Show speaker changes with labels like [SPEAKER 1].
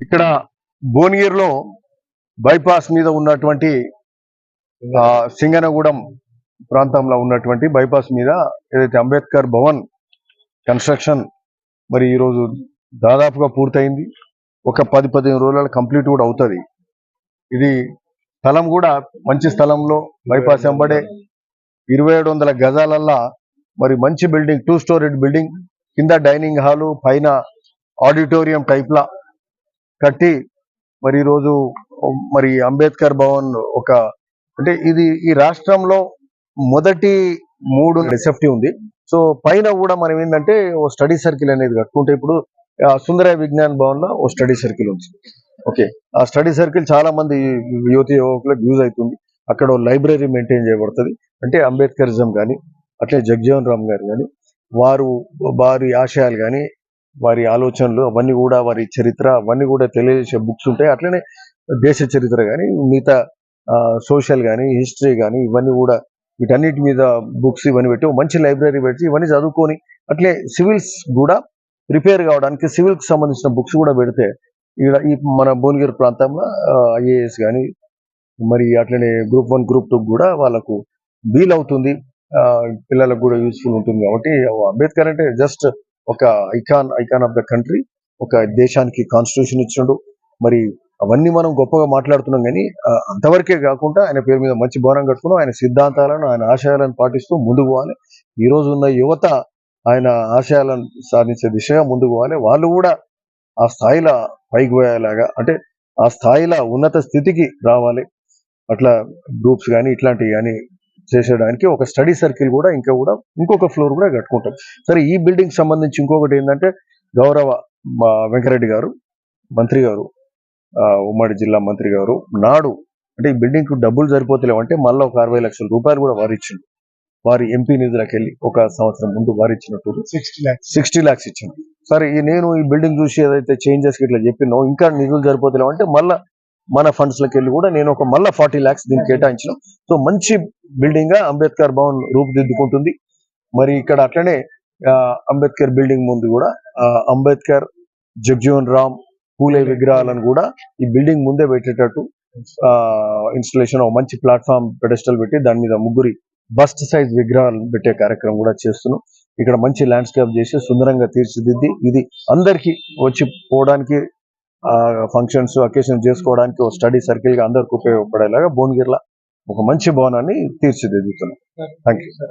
[SPEAKER 1] ఇక్కడ భువనగిరిలో బైపాస్ మీద ఉన్నటువంటి సింగనగూడెం ప్రాంతంలో ఉన్నటువంటి బైపాస్ మీద ఏదైతే అంబేద్కర్ భవన్ కన్స్ట్రక్షన్ మరి ఈరోజు దాదాపుగా పూర్తయింది. ఒక 10-15 రోజులలో కంప్లీట్ కూడా అవుతుంది. ఇది స్థలం కూడా మంచి స్థలంలో బైపాస్ వెంబడే 2700 గజాలల్లా మరి మంచి బిల్డింగ్, 2 స్టోరీడ్ బిల్డింగ్, కింద డైనింగ్ హాలు, పైన ఆడిటోరియం టైప్లా కట్టి మరి ఈరోజు మరి అంబేద్కర్ భవన్ ఒక అంటే ఇది ఈ రాష్ట్రంలో మొదటి 3 రిసెప్టివ్ ఉంది. సో పైన కూడా మనం ఏంటంటే ఓ స్టడీ సర్కిల్ అనేది కట్టుకుంటే ఇప్పుడు సుందరయ్య విజ్ఞాన్ భవన్ లో ఓ స్టడీ సర్కిల్ ఉంది. ఓకే, ఆ స్టడీ సర్కిల్ చాలా మంది యువకులకు యూజ్ అవుతుంది. అక్కడ లైబ్రరీ మెయింటైన్ చేయబడుతుంది. అంటే అంబేద్కరిజం కానీ అట్లే జగజీవన్ రామ్ గారు కానీ వారి ఆశయాలు కానీ వారి ఆలోచనలు అవన్నీ కూడా వారి చరిత్ర అవన్నీ కూడా తెలియజేసే బుక్స్ ఉంటాయి. అట్లనే దేశ చరిత్ర కానీ మిగతా సోషల్ కానీ హిస్టరీ కానీ ఇవన్నీ కూడా వీటన్నిటి మీద బుక్స్ ఇవన్నీ పెట్టి మంచి లైబ్రరీ పెట్టి ఇవన్నీ చదువుకొని అట్లే సివిల్స్ కూడా ప్రిపేర్ కావడానికి సివిల్కి సంబంధించిన బుక్స్ కూడా పెడితే ఈ మన భువనగిరి ప్రాంతంలో ఐఏఎస్ కానీ మరి అట్లనే గ్రూప్ 1 గ్రూప్ 2 కూడా వాళ్ళకు వీలవుతుంది. పిల్లలకు కూడా యూస్ఫుల్ ఉంటుంది. కాబట్టి అంబేద్కర్ అంటే జస్ట్ ఒక ఐకాన్ ఆఫ్ ద కంట్రీ, ఒక దేశానికి కాన్స్టిట్యూషన్ ఇచ్చిండు. మరి అవన్నీ మనం గొప్పగా మాట్లాడుతున్నాం కానీ అంతవరకే కాకుండా ఆయన పేరు మీద మంచి భవనం కట్టుకున్నాం. ఆయన సిద్ధాంతాలను ఆయన ఆశయాలను పాటిస్తూ ముందుకు పోవాలి. ఈ రోజు ఉన్న యువత ఆయన ఆశయాలను సాధించే దిశగా ముందుకు పోవాలి. వాళ్ళు కూడా ఆ స్థాయిలో పైకి పోయేలాగా అంటే ఆ స్థాయిలో ఉన్నత స్థితికి రావాలి. అట్లా గ్రూప్స్ కానీ ఇట్లాంటివి కానీ చేసేయడానికి ఒక స్టడీ సర్కిల్ కూడా ఇంకొక ఫ్లోర్ కూడా కట్టుకుంటాం. సరే, ఈ బిల్డింగ్ సంబంధించి ఇంకొకటి ఏంటంటే గౌరవ వెంకరెడ్డి గారు మంత్రి గారు, ఉమ్మడి జిల్లా మంత్రి గారు నాడు అంటే ఈ బిల్డింగ్ కు డబ్బులు సరిపోతలేవు అంటే మళ్ళీ ఒక 60 లక్షల రూపాయలు కూడా వారు ఇచ్చిండు. వారి ఎంపీ నిధులకు వెళ్ళి ఒక సంవత్సరం ముందు వారు ఇచ్చినట్టు 60 lakhs ఇచ్చిండు. సరే, నేను ఈ బిల్డింగ్ చూసి ఏదైతే చేంజెస్ ఇట్లా చెప్పినో ఇంకా నిధులు సరిపోతలేవు అంటే మళ్ళా మన ఫండ్స్ లకి వెళ్ళి కూడా నేను ఒక మళ్ళా 40 lakhs దీనికి కేటాయించిన. సో మంచి బిల్డింగ్ గా అంబేద్కర్ భవన్ రూపుదిద్దుకుంటుంది. మరి ఇక్కడ అట్లనే అంబేద్కర్ బిల్డింగ్ ముందు కూడా అంబేద్కర్, జగజీవన్ రామ్, పూలే విగ్రహాలను కూడా ఈ బిల్డింగ్ ముందే పెట్టేటట్టు ఇన్స్టలేషన్ మంచి ప్లాట్ఫామ్ పెడెస్టల్ పెట్టి దాని మీద 3 బస్ట్ సైజ్ విగ్రహాలు పెట్టే కార్యక్రమం కూడా చేస్తున్నాం. ఇక్కడ మంచి ల్యాండ్స్కేప్ చేసి సుందరంగా తీర్చిదిద్ది ఇది అందరికి వచ్చి పోవడానికి ఫంక్షన్స్ అకేషన్ చేసుకోవడానికి ఒక స్టడీ సర్కిల్ గా అందరికి ఉపయోగపడేలాగా భువనగిరిలో ఒక మంచి భవనాన్ని తీర్చిదిద్దుతున్నాం. Thank you.